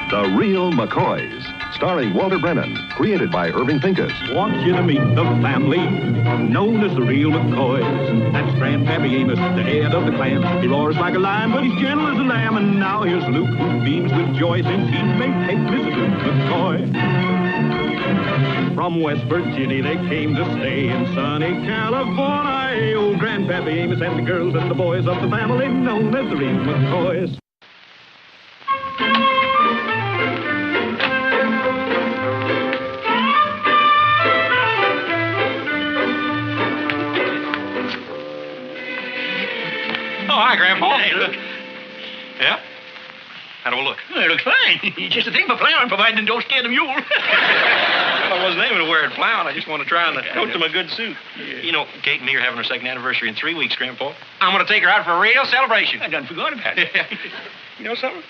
The Real McCoys, starring Walter Brennan, created by Irving Pincus. Want you to meet the family known as the Real McCoys. That's Grandpappy Amos, the head of the clan. He roars like a lion, but he's gentle as a lamb. And now here's Luke, who beams with joy since he may take Mrs. Luke McCoy. From West Virginia they came to stay in sunny California. Old Grandpappy Amos and the girls and the boys of the family known as the Real McCoys. Hi, Grandpa. Hey, look. Yeah? How do I look? Well, it looks fine. It's just a thing for plowing, providing it don't scare the mule. Well, I wasn't aiming to wear it plowing. I just want to try on the coat to my good suit. Yeah. You know, Kate and me are having our second anniversary in 3 weeks, Grandpa. I'm going to take her out for a real celebration. I done forgot about it. You know something?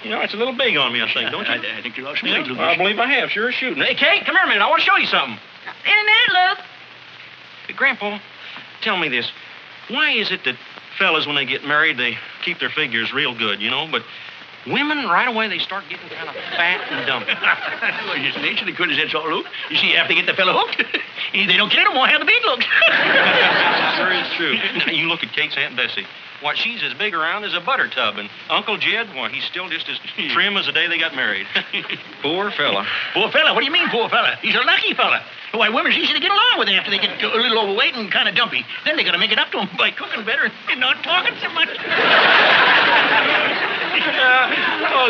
You know, it's a little big on me, I think, don't you? I think you're awesome. Yeah, I believe I have. Sure as shooting. Hey, Kate, come here a minute. I want to show you something. In a minute, Luke. Hey, Grandpa, tell me this. Why is it that fellas, when they get married, they keep their figures real good, you know, but women, right away, they start getting kind of fat and dumpy? Well, it's just nature, the goodness, that's all, Luke. You see, after they get the fella hooked, they don't care no more how the beat looks. Sure is true. Now, you look at Kate's Aunt Bessie. Why, she's as big around as a butter tub, and Uncle Jed, why, he's still just as trim as the day they got married. Poor fella. Poor fella? What do you mean, poor fella? He's a lucky fella. Why, women's easy to get along with after they get a little overweight and kind of dumpy. Then they got to make it up to them by cooking better and not talking so much.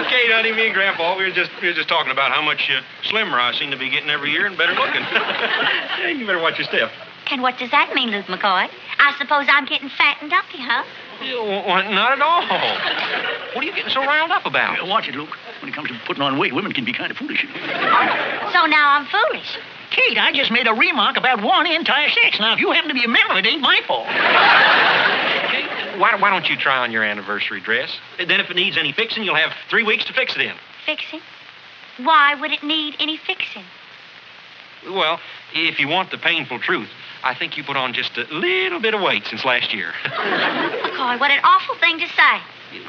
Kate, honey, me and Grandpa, we were just talking about how much slimmer I seem to be getting every year and better looking. Yeah, you better watch your step. And what does that mean, Luke McCoy? I suppose I'm getting fat and dumpy, huh? Well, not at all. What are you getting so riled up about? Watch it, Luke. When it comes to putting on weight, women can be kind of foolish. So now I'm foolish. Kate, I just made a remark about one entire sex. Now, if you happen to be a member, it ain't my fault. Kate, why don't you try on your anniversary dress? Then if it needs any fixing, you'll have 3 weeks to fix it in. Fixing? Why would it need any fixing? Well, if you want the painful truth, I think you put on just a little bit of weight since last year. McCoy, what an awful thing to say.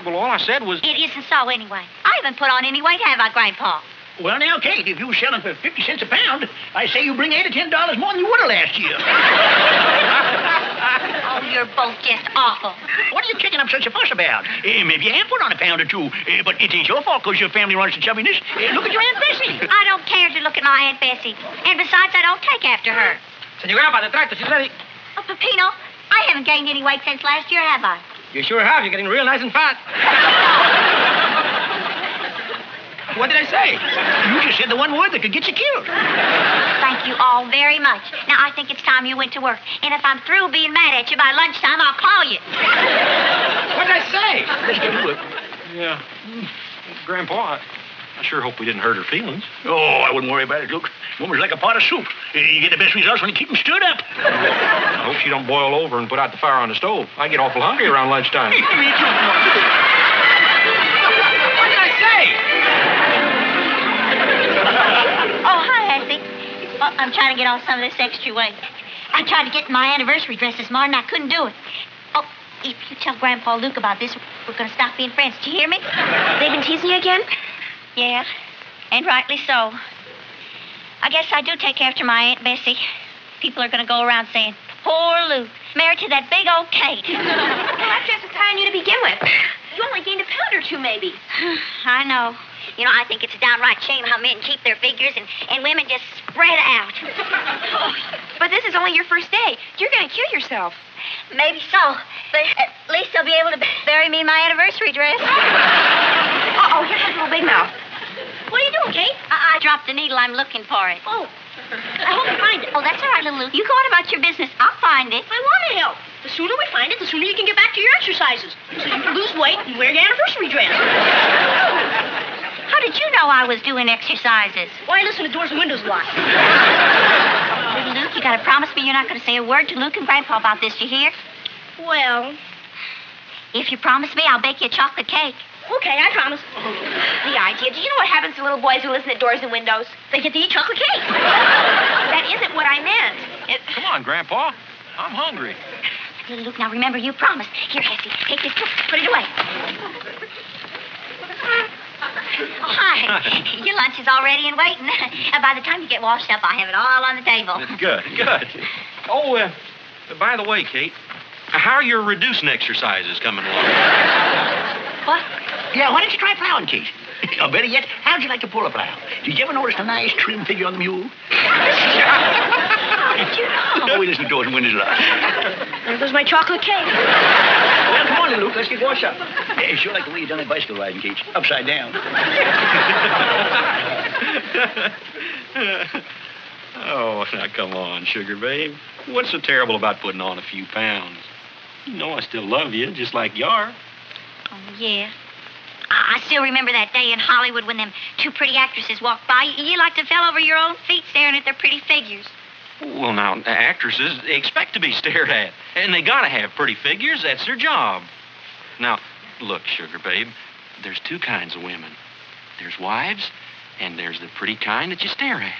Well, all I said was... It isn't so anyway. I haven't put on any weight, have I, Grandpa? Well, now, Kate, if you were selling for 50 cents a pound, I say you bring $8 or $10 more than you would have last year. Oh, you're both just awful. What are you kicking up such a fuss about? Maybe you have put on a pound or two, but it ain't your fault because your family runs to chubbiness. Look at your Aunt Bessie. I don't care to look at my Aunt Bessie. And besides, I don't take after her. Senor Grandpa, the tractor, she's ready. Oh, Peppino, I haven't gained any weight since last year, have I? You sure have. You're getting real nice and fat. What did I say? You just said the one word that could get you killed. Thank you all very much. Now, I think it's time you went to work. And if I'm through being mad at you by lunchtime, I'll call you. What did I say? Let's get to work. Yeah. Grandpa, I sure hope we didn't hurt her feelings. Oh, I wouldn't worry about it, Luke. Woman's like a pot of soup. You get the best results when you keep them stirred up. I hope she don't boil over and put out the fire on the stove. I get awful hungry around lunchtime. Me too. What did I say? Oh, hi, Essie. Well, I'm trying to get off some of this extra weight. I tried to get my anniversary dress this morning. I couldn't do it. Oh, if you tell Grandpa Luke about this, we're going to stop being friends. Do you hear me? They've been teasing you again? Yeah, and rightly so. I guess I do take after my Aunt Bessie. People are going to go around saying, poor Luke, married to that big old Kate. Well, that dress was tight on you to begin with. You only gained a pound or two, maybe. I know. You know, I think it's a downright shame how men keep their figures and women just spread out. But this is only your first day. You're going to kill yourself. Maybe so, but at least they'll be able to bury me in my anniversary dress. Uh-oh, here comes little Big Mouth. What are you doing, Kate? I dropped the needle. I'm looking for it. Oh, I hope you find it. Oh, that's all right, little Luke. You go on about your business. I'll find it. I want to help. The sooner we find it, the sooner you can get back to your exercises. So you can lose weight and wear your anniversary dress. How did you know I was doing exercises? Why listen to doors and windows locked? Little Luke, you got to promise me you're not going to say a word to Luke and Grandpa about this, you hear? Well, if you promise me, I'll bake you a chocolate cake. okay, I promise. The idea. Do you know what happens to little boys who listen at doors and windows? They get to eat chocolate cake. That isn't what I meant. Come on, Grandpa. I'm hungry. Little Luke, now remember, you promised. Here, Essie, take this book. Put it away. hi. Your lunch is all ready and waiting. By the time you get washed up, I have it all on the table. Good, good. Oh, by the way, Kate, how are your reducing exercises coming along? What? Yeah, why don't you try plowing, Kate? Or better yet, how'd you like to pull a plow? Did you ever notice the nice trim figure on the mule? How did you know? Oh, we listen to doors and windows locked. There goes my chocolate cake. Well, come on, Luke. Let's get washed up. Hey, sure like the way you done that bicycle riding, Kate. Upside down. Oh, now come on, sugar babe. What's so terrible about putting on a few pounds? You know I still love you, just like you are. Oh, yeah. I still remember that day in Hollywood when them two pretty actresses walked by. You like to fell over your own feet staring at their pretty figures. Well, now, actresses expect to be stared at, and they gotta have pretty figures. That's their job. Now, look, sugar babe, there's two kinds of women. There's wives, and there's the pretty kind that you stare at.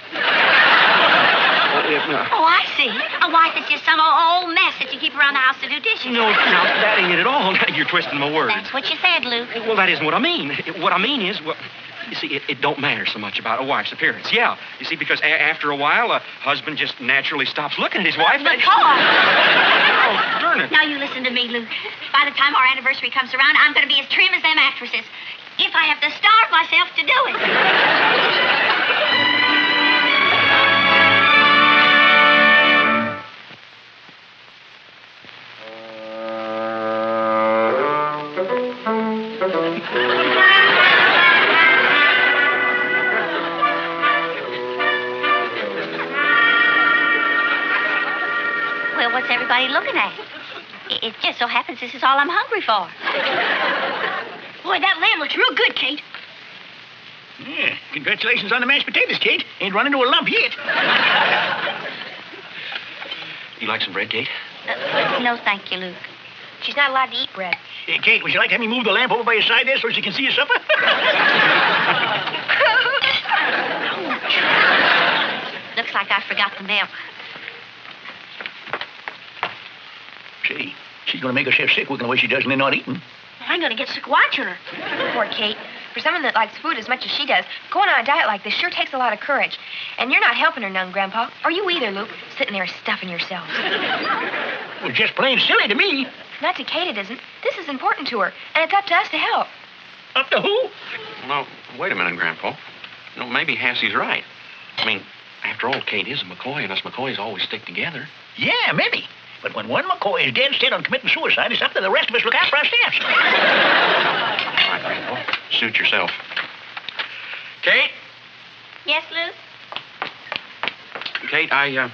Oh, I see. A wife is just some old mess that you keep around the house to do dishes. No, now, that ain't it at all. You're twisting my words. That's what you said, Luke. Well, that isn't what I mean. What I mean is, well, you see, it don't matter so much about a wife's appearance. Yeah, you see, because after a while, a husband just naturally stops looking at his wife. But Paul. Oh, darn it. Now you listen to me, Luke. By the time our anniversary comes around, I'm going to be as trim as them actresses. If I have to starve myself to do it. Well, what's everybody looking at? It just so happens this is all I'm hungry for. Boy, that lamb looks real good, Kate. Yeah, congratulations on the mashed potatoes, Kate. Ain't run into a lump yet. You like some bread, Kate? No, thank you, Luke. She's not allowed to eat bread. Hey, Kate, would you like to have me move the lamp over by your side there so she can see your supper? Looks like I forgot the milk. Say, she's going to make herself sick working the way she does and then not eating. I'm going to get sick watching her. Poor Kate. For someone that likes food as much as she does, going on a diet like this sure takes a lot of courage. And you're not helping her none, Grandpa. Or you either, Luke, sitting there stuffing yourself. Well, just plain silly to me. Not to Kate, it isn't. This is important to her, and it's up to us to help. Up to who? No, wait a minute, Grandpa. No, maybe Hassie's right. I mean, after all, Kate is a McCoy, and us McCoys always stick together. Yeah, maybe. But when one McCoy is dead set on committing suicide, it's up to the rest of us to look out for ourselves. All right, Grandpa. Suit yourself. Kate? Yes, Luke? Kate, I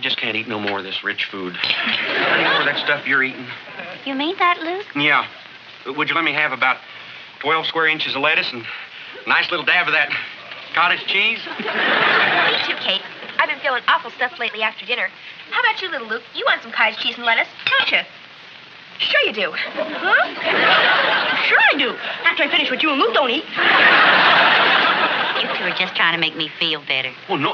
just can't eat no more of this rich food. Any more of that stuff you're eating? You mean that, Luke? Yeah. Would you let me have about 12 square inches of lettuce and a nice little dab of that cottage cheese? Me too, Kate. I've been feeling awful stuffed lately after dinner. How about you, little Luke? You want some cottage cheese and lettuce, don't you? Sure you do. Huh? Sure I do. After I finish what you and Luke don't eat. You two are just trying to make me feel better. Well, no,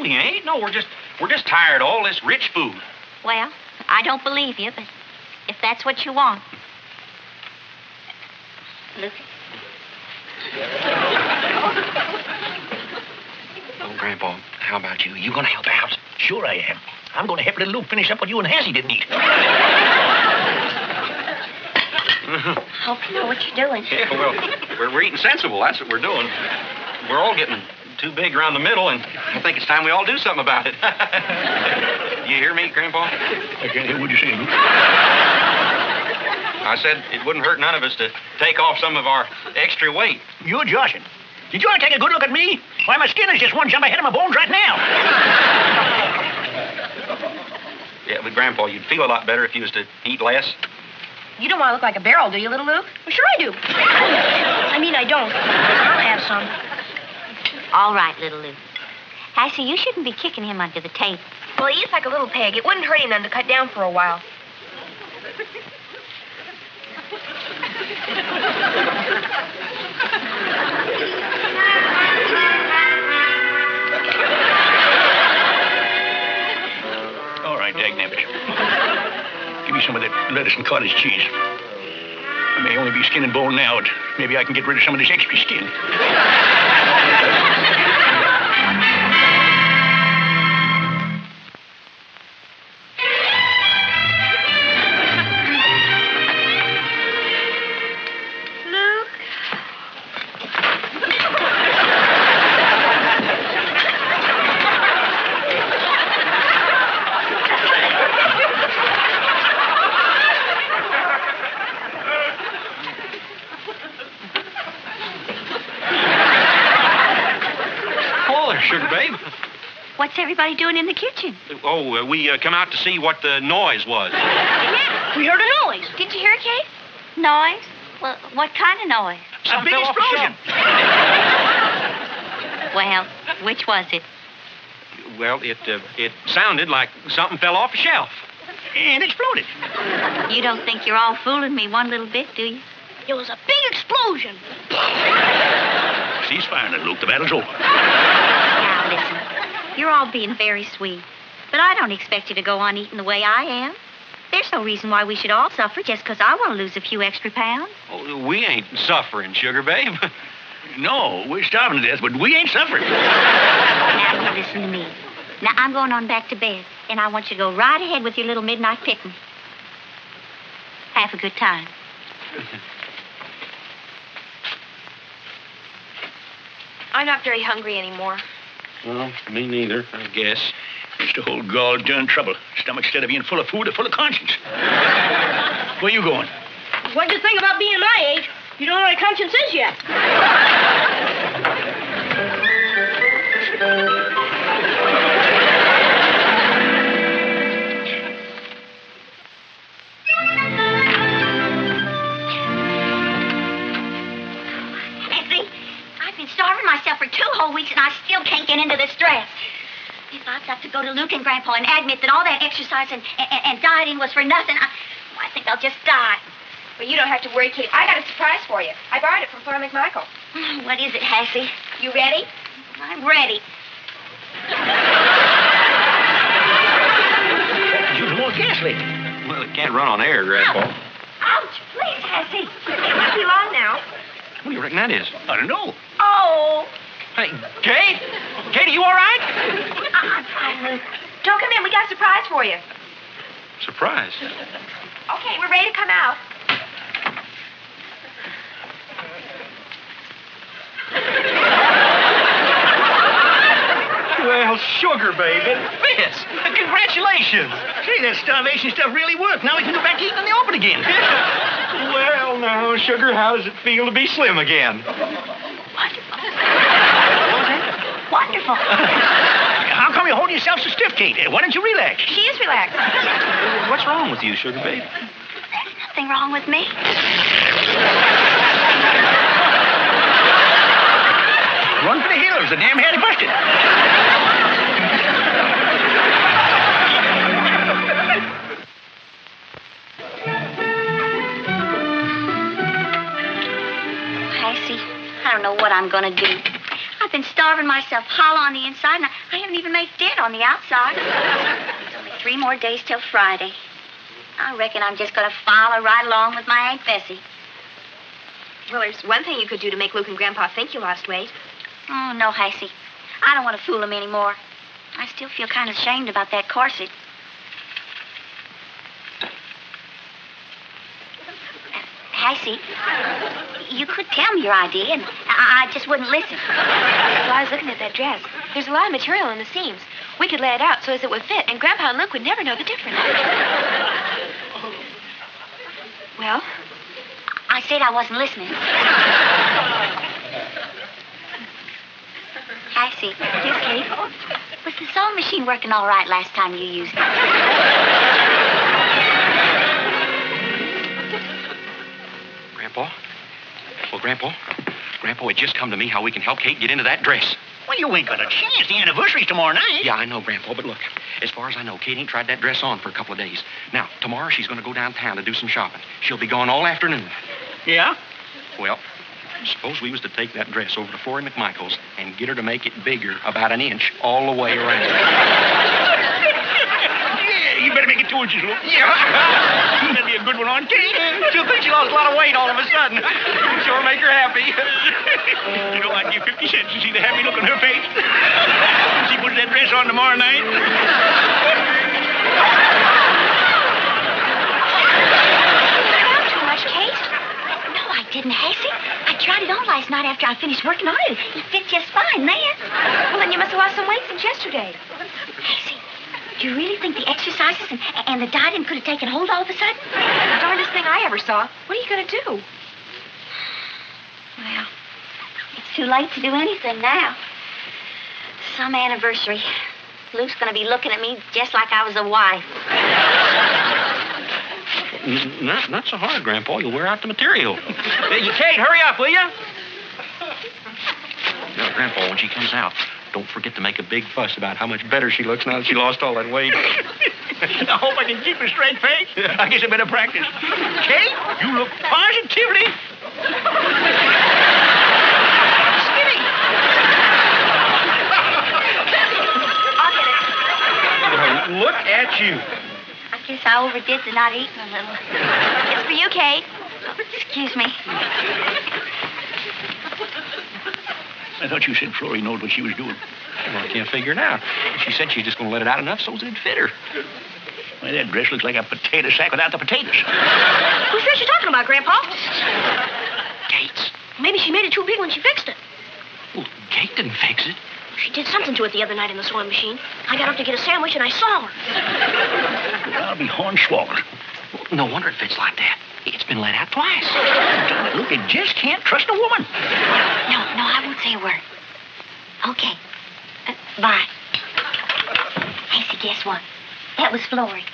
we ain't. No, we're just tired of all this rich food. Well, I don't believe you, but if that's what you want. Luke? Oh, Grandpa, how about you? You gonna help out? Sure I am. I'm going to help little Luke finish up what you and Hassie didn't eat. Hope you know what you're doing. Yeah, well, we're eating sensible. That's what we're doing. We're all getting too big around the middle, and I think it's time we all do something about it. You hear me, Grandpa? I can't hear what you're saying, Luke. I said it wouldn't hurt none of us to take off some of our extra weight. You're joshing. Did you want to take a good look at me? Why, my skin is just one jump ahead of my bones right now. Yeah, but Grandpa, you'd feel a lot better if you was to eat less. You don't want to look like a barrel, do you, little Luke? Well, sure I do. I mean, I don't. I'll have some. All right, little Luke. Hassie, you shouldn't be kicking him under the table. Well, he eats like a little pig. It wouldn't hurt him none to cut down for a while. All right, dagnabbit. Give me some of that lettuce and cottage cheese. I may only be skin and bone now. Maybe I can get rid of some of this extra skin. Sugar babe. What's everybody doing in the kitchen? Oh, we come out to see what the noise was. Yeah, we heard a noise. Didn't you hear it, Kate? Noise? Well, what kind of noise? A big explosion. Well, which was it? Well, it sounded like something fell off a shelf. And exploded. You don't think you're all fooling me one little bit, do you? It was a big explosion. Cease firing it, Luke. The battle's over. Now, listen. You're all being very sweet. But I don't expect you to go on eating the way I am. There's no reason why we should all suffer just because I want to lose a few extra pounds. Oh, we ain't suffering, Sugar babe. No, we're starving to death, but we ain't suffering. Now, you listen to me. Now, I'm going on back to bed, and I want you to go right ahead with your little midnight picnic. Have a good time. I'm not very hungry anymore. Well, me neither, I guess. It's the whole gall-darn trouble. Stomach, instead of being full of food, are full of conscience. Where you going? What do you think about being my age? You don't know what a conscience is yet. I've been starving myself for 2 whole weeks, and I still can't get into this dress. If I've got to go to Luke and Grandpa and admit that all that exercise and dieting was for nothing, I think I'll just die. Well, you don't have to worry, Kate. I got a surprise for you. I borrowed it from Flora McMichael. What is it, Hassie? You ready? I'm ready. Use more gas, lady. Well, it can't run on air, Grandpa. Ouch! Please, Hassie. It won't be long now. What do you reckon that is? I don't know. Oh. Hey, Kate? Kate, are you all right? I'm fine, Luke. Don't come in. We got a surprise for you. Surprise. Okay, we're ready to come out. Well, Sugar babe, it fits. Congratulations. Say, that starvation stuff really worked. Now we can go back to eating in the open again. Well, now, Sugar, how does it feel to be slim again? Wonderful. How come you're holding yourself so stiff, Kate? Why don't you relax? She is relaxed. What's wrong with you, Sugar babe? There's nothing wrong with me. Run for the hills. The damn hattie busted. Hassie, I don't know what I'm going to do. I've been starving myself hollow on the inside, and I haven't even made a dent on the outside. It's only 3 more days till Friday. I reckon I'm just going to follow right along with my Aunt Bessie. Well, there's one thing you could do to make Luke and Grandpa think you lost weight. Oh, no, Hassie. I don't want to fool them anymore. I still feel kind of ashamed about that corset. Hassie, you could tell me your idea, and I just wouldn't listen. Well, I was looking at that dress. There's a lot of material in the seams. We could lay it out so as it would fit, and Grandpa and Luke would never know the difference. Well? I said I wasn't listening. Hassie. Yes, Kate? Was the sewing machine working all right last time you used it? Grandpa? Well, Grandpa, it just come to me how we can help Kate get into that dress. Well, you ain't got a chance. The anniversary's tomorrow night. Yeah, I know, Grandpa, but look, as far as I know, Kate ain't tried that dress on for a couple of days. Now, tomorrow she's going to go downtown to do some shopping. She'll be gone all afternoon. Yeah? Well, suppose we was to take that dress over to Flora McMichael's and get her to make it bigger about 1 inch all the way around. Yeah, you better make it 2 inches, Luke. Yeah. That'd be a good one on Kate. She'll think she lost a lot of weight all of a sudden. Sure make her happy. You know, I'd give 50 cents to see the happy look on her face. When she puts that dress on tomorrow night. Too much, Kate? No, I didn't, Hasty. I tried it on last night after I finished working on it. It fit just fine then. Well, then you must have lost some weight since yesterday. Hasty, do you really think the exercises and the dieting could have taken hold all of a sudden? The darndest thing I ever saw. What are you going to do? Well, it's too late to do anything now. Some anniversary. Luke's going to be looking at me just like I was a wife. Not so hard, Grandpa. You'll wear out the material. Kate, hurry up, will you? Now, Grandpa, when she comes out, don't forget to make a big fuss about how much better she looks now that she lost all that weight. I hope I can keep a straight face. I guess I better practice. Kate, you look positively skinny. I'll get it. Look at you. I guess I overdid the not eating a little. It's for you, Kate. Oh, excuse me. I thought you said Florrie knowed what she was doing. Well, I can't figure it out. She said she was just going to let it out enough so that it'd fit her. Why, that dress looks like a potato sack without the potatoes. Whose dress you talking about, Grandpa? Kate's. Maybe she made it too big when she fixed it. Well, Kate didn't fix it. She did something to it the other night in the sewing machine. I got up to get a sandwich and I saw her. I'll be hornswoggled. Well, no wonder it fits like that. It's been let out twice. Look, you just can't trust a woman. No, I won't say a word. Okay. Bye. Hasty, guess what? That was Florrie.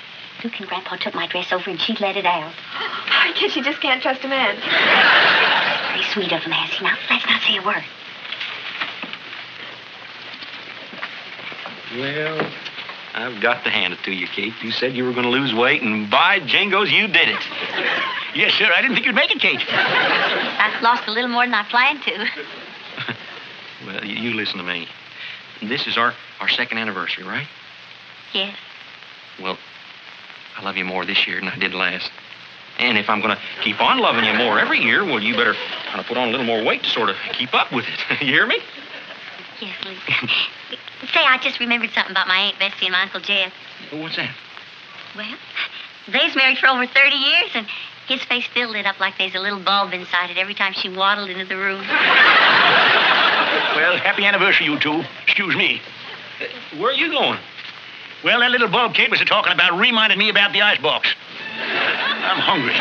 Luke and Grandpa took my dress over and she let it out. I guess you just can't trust a man. Very sweet of him, Hasty. Now, let's not say a word. Well, I've got to hand it to you, Kate. You said you were going to lose weight, and by jingoes, you did it. Yes, sir. I didn't think you'd make it, Kate. I've lost a little more than I planned to. Well, you listen to me. This is our second anniversary, right? Yes. Well, I love you more this year than I did last. And if I'm going to keep on loving you more every year, well, you better kind of put on a little more weight to sort of keep up with it. You hear me? Yes, Luke. Say, I just remembered something about my Aunt Bessie and my Uncle Jeff. What's that? Well, they's married for over 30 years, and his face still lit up like there's a little bulb inside it every time she waddled into the room. Well, happy anniversary, you two. Excuse me. Where are you going? Well, that little bulb Kate was talking about reminded me about the icebox. I'm hungry.